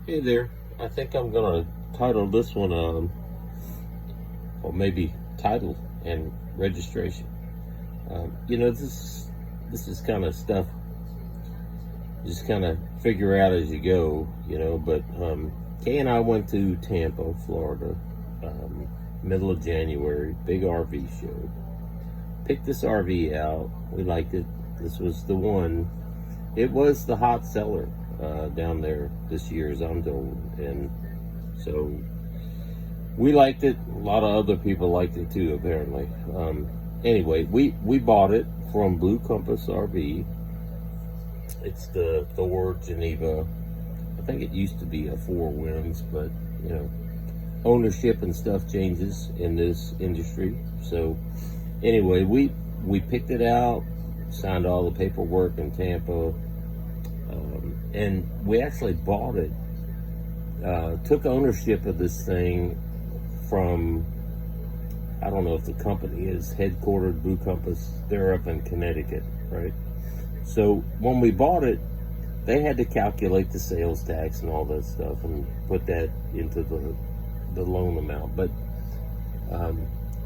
Hey there. I think I'm gonna title this one, or maybe title and registration. This is kind of stuff you just kind of figure out as you go, But Kay and I went to Tampa, Florida, middle of January, big RV show. Picked this RV out. We liked it. This was the one. It was the hot seller down there this year, as I'm told, and so we liked it. A lot of other people liked it too, apparently. Anyway, we bought it from Blue Compass RV. It's the Thor Geneva. I think it used to be a Four Winds, but ownership and stuff changes in this industry. So anyway, we picked it out, signed all the paperwork in Tampa, and we actually bought it. Took ownership of this thing from, I don't know if the company is headquartered Blue Compass. They're up in Connecticut, right? So when we bought it, they had to calculate the sales tax and all that stuff and put that into the loan amount. But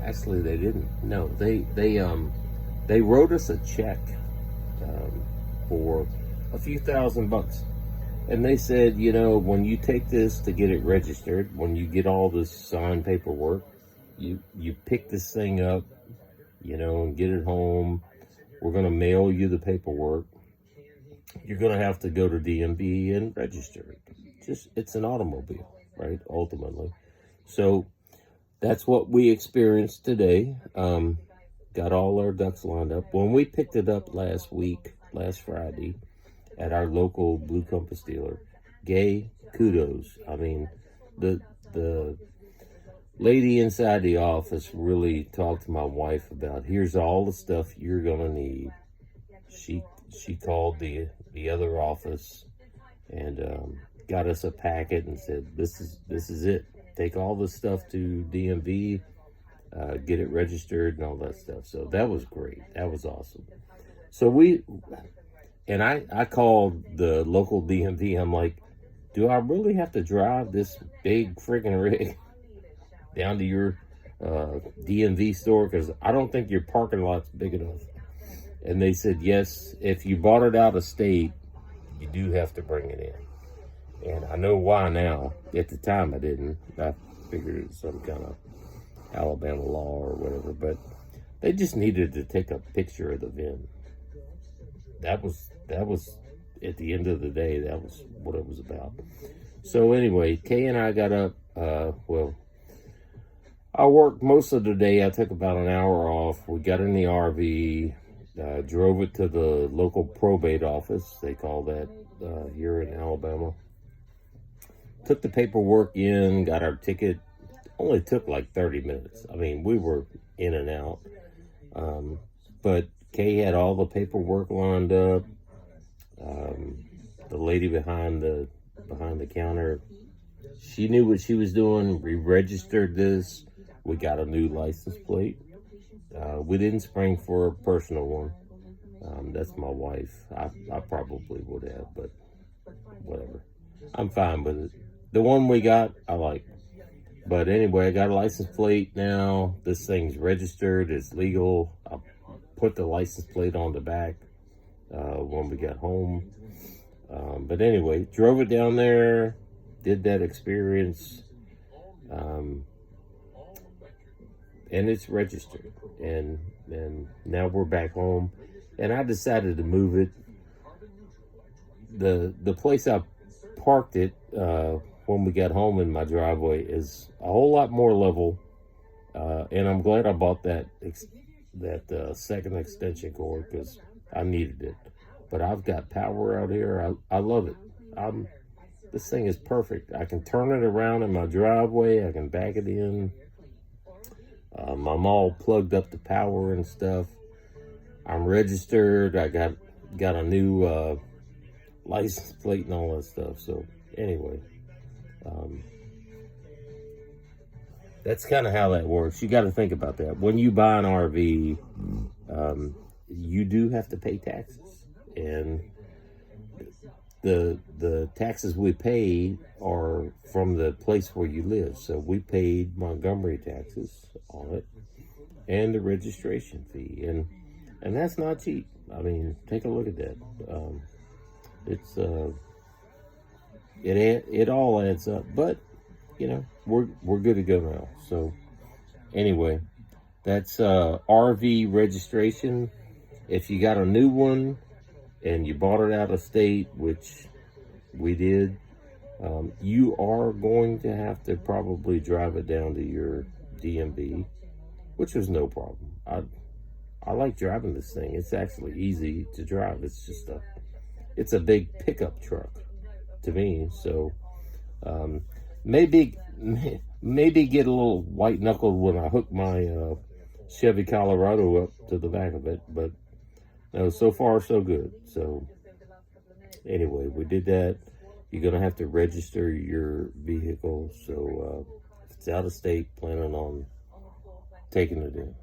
actually, they didn't. No, they wrote us a check for a few $1,000. And they said, when you take this to get it registered, when you get all this signed paperwork, you pick this thing up, and get it home. We're going to mail you the paperwork. You're going to have to go to DMV and register it. It's an automobile, right? Ultimately. So that's what we experienced today. Got all our ducks lined up. When we picked it up last Friday, at our local Blue Compass dealer, Gay, kudos. I mean, the lady inside the office really talked to my wife about, here's all the stuff you're gonna need. She called the other office and got us a packet and said, this is it. Take all the stuff to DMV, get it registered and all that stuff. So that was great. That was awesome. So I called the local DMV. I'm like, do I really have to drive this big freaking rig down to your DMV store? Because I don't think your parking lot's big enough. And they said, yes, if you bought it out of state, you do have to bring it in. And I know why now. At the time, I didn't. I figured it was some kind of Alabama law or whatever. But they just needed to take a picture of the VIN. That was at the end of the day, that was what it was about. So anyway, Kay and I got up. I worked most of the day. I took about an hour off. We got in the RV, drove it to the local probate office. They call that here in Alabama. Took the paperwork in, got our ticket. Only took like 30 minutes. I mean, we were in and out. But Kay had all the paperwork lined up. The lady behind the counter, she knew what she was doing. We registered this. We got a new license plate. We didn't spring for a personal one. That's my wife. I probably would have, but whatever. I'm fine with it. The one we got, I like. But anyway, I got a license plate now. This thing's registered. It's legal. I put the license plate on the back when we got home. But anyway, drove it down there, did that experience, and it's registered. And now we're back home. And I decided to move it. The place I parked it when we got home in my driveway is a whole lot more level. And I'm glad I bought that second extension cord because I needed it. But I've got power out here. I love it. This thing is perfect. I can turn it around in my driveway. I can back it in. I'm all plugged up to power and stuff. I'm registered. I got a new license plate and all that stuff. So anyway, that's kind of how that works. You got to think about that. When you buy an RV, you do have to pay taxes. And the taxes we pay are from the place where you live. So we paid Montgomery taxes on it and the registration fee, and that's not cheap. I mean, take a look at that. It's it all adds up, but you know we're good to go now. So anyway, that's RV registration. If you got a new one and you bought it out of state, which we did, you are going to have to probably drive it down to your DMV, which was no problem. I like driving this thing. It's actually easy to drive. It's a big pickup truck to me. So maybe get a little white knuckled when I hook my Chevy Colorado up to the back of it, but no, so far so good. So anyway, we did that. You're gonna have to register your vehicle. So if it's out of state, planning on taking it in.